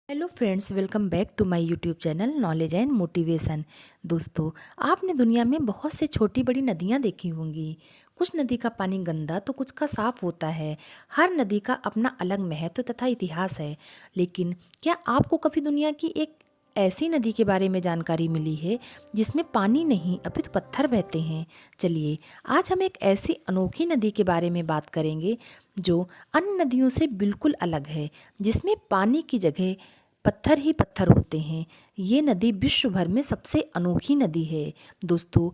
Hello friends, welcome back to my YouTube channel knowledge and motivation. दोस्तों, आपने दुनिया में बहुत से छोटी बड़ी नदियाँ देखी होंगी। कुछ नदी का पानी गंदा तो कुछ का साफ होता है। हर नदी का अपना अलग महत्व तथा इतिहास है। लेकिन क्या आपको कभी दुनिया की एक ऐसी नदी के बारे में जानकारी मिली है जिसमें पानी नहीं अपितु पत्थर बहते हैं? चलिए, आज हम एक ऐसी अनोखी नदी के बारे में बात करेंगे जो अन्य नदियों से बिल्कुल अलग है, जिसमें पानी की जगह पत्थर ही पत्थर होते हैं। ये नदी विश्व भर में सबसे अनोखी नदी है। दोस्तों,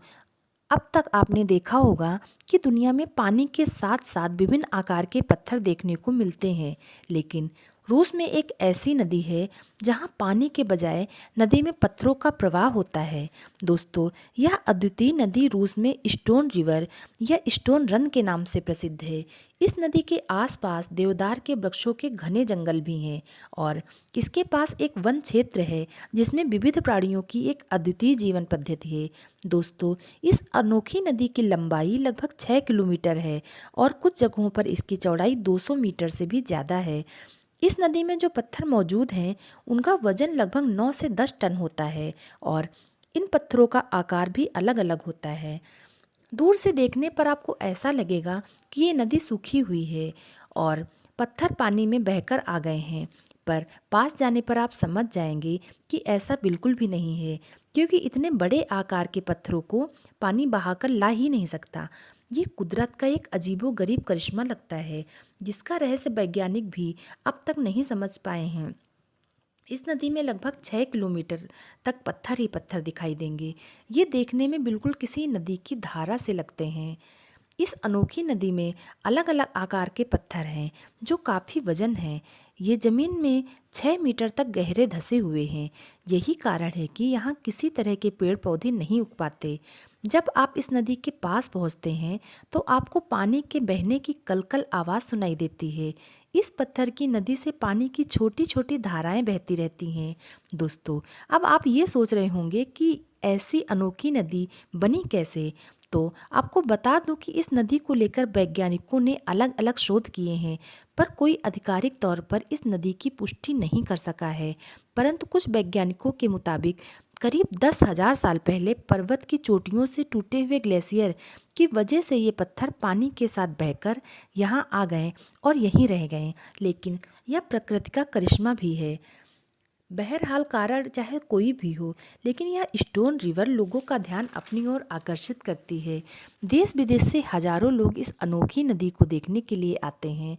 अब तक आपने देखा होगा कि दुनिया में पानी के साथ साथ विभिन्न आकार के पत्थर देखने को मिलते हैं, लेकिन रूस में एक ऐसी नदी है जहां पानी के बजाय नदी में पत्थरों का प्रवाह होता है। दोस्तों, यह अद्वितीय नदी रूस में स्टोन रिवर या स्टोन रन के नाम से प्रसिद्ध है। इस नदी के आसपास देवदार के वृक्षों के घने जंगल भी हैं और इसके पास एक वन क्षेत्र है जिसमें विविध प्राणियों की एक अद्वितीय जीवन पद्धति है। दोस्तों, इस अनोखी नदी की लंबाई लगभग 6 किलोमीटर है और कुछ जगहों पर इसकी चौड़ाई 200 मीटर से भी ज़्यादा है। इस नदी में जो पत्थर मौजूद हैं उनका वजन लगभग 9 से 10 टन होता है और इन पत्थरों का आकार भी अलग अलग होता है। दूर से देखने पर आपको ऐसा लगेगा कि ये नदी सूखी हुई है और पत्थर पानी में बहकर आ गए हैं, पर पास जाने पर आप समझ जाएंगे कि ऐसा बिल्कुल भी नहीं है, क्योंकि इतने बड़े आकार के पत्थरों को पानी बहाकर ला ही नहीं सकता। ये कुदरत का एक अजीबोगरीब करिश्मा लगता है, जिसका रहस्य वैज्ञानिक भी अब तक नहीं समझ पाए हैं। इस नदी में लगभग 6 किलोमीटर तक पत्थर ही पत्थर दिखाई देंगे। ये देखने में बिल्कुल किसी नदी की धारा से लगते हैं। इस अनोखी नदी में अलग अलग आकार के पत्थर हैं जो काफ़ी वजन हैं। ये ज़मीन में 6 मीटर तक गहरे धंसे हुए हैं। यही कारण है कि यहाँ किसी तरह के पेड़ पौधे नहीं उग पाते। जब आप इस नदी के पास पहुँचते हैं तो आपको पानी के बहने की कलकल आवाज़ सुनाई देती है। इस पत्थर की नदी से पानी की छोटी छोटी धाराएं बहती रहती हैं। दोस्तों, अब आप ये सोच रहे होंगे कि ऐसी अनोखी नदी बनी कैसे? तो आपको बता दूं कि इस नदी को लेकर वैज्ञानिकों ने अलग अलग शोध किए हैं, पर कोई आधिकारिक तौर पर इस नदी की पुष्टि नहीं कर सका है। परंतु कुछ वैज्ञानिकों के मुताबिक करीब 10,000 साल पहले पर्वत की चोटियों से टूटे हुए ग्लेशियर की वजह से ये पत्थर पानी के साथ बहकर यहाँ आ गए और यहीं रह गए। लेकिन यह प्रकृति का करिश्मा भी है। बहरहाल, कारण चाहे कोई भी हो, लेकिन यह स्टोन रिवर लोगों का ध्यान अपनी ओर आकर्षित करती है। देश विदेश से हजारों लोग इस अनोखी नदी को देखने के लिए आते हैं।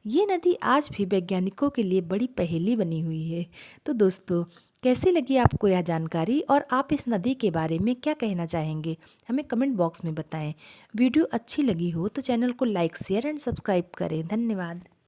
ये नदी आज भी वैज्ञानिकों के लिए बड़ी पहेली बनी हुई है। तो दोस्तों, कैसी लगी आपको यह जानकारी और आप इस नदी के बारे में क्या कहना चाहेंगे? हमें कमेंट बॉक्स में बताएं। वीडियो अच्छी लगी हो तो चैनल को लाइक, शेयर एंड सब्सक्राइब करें। धन्यवाद।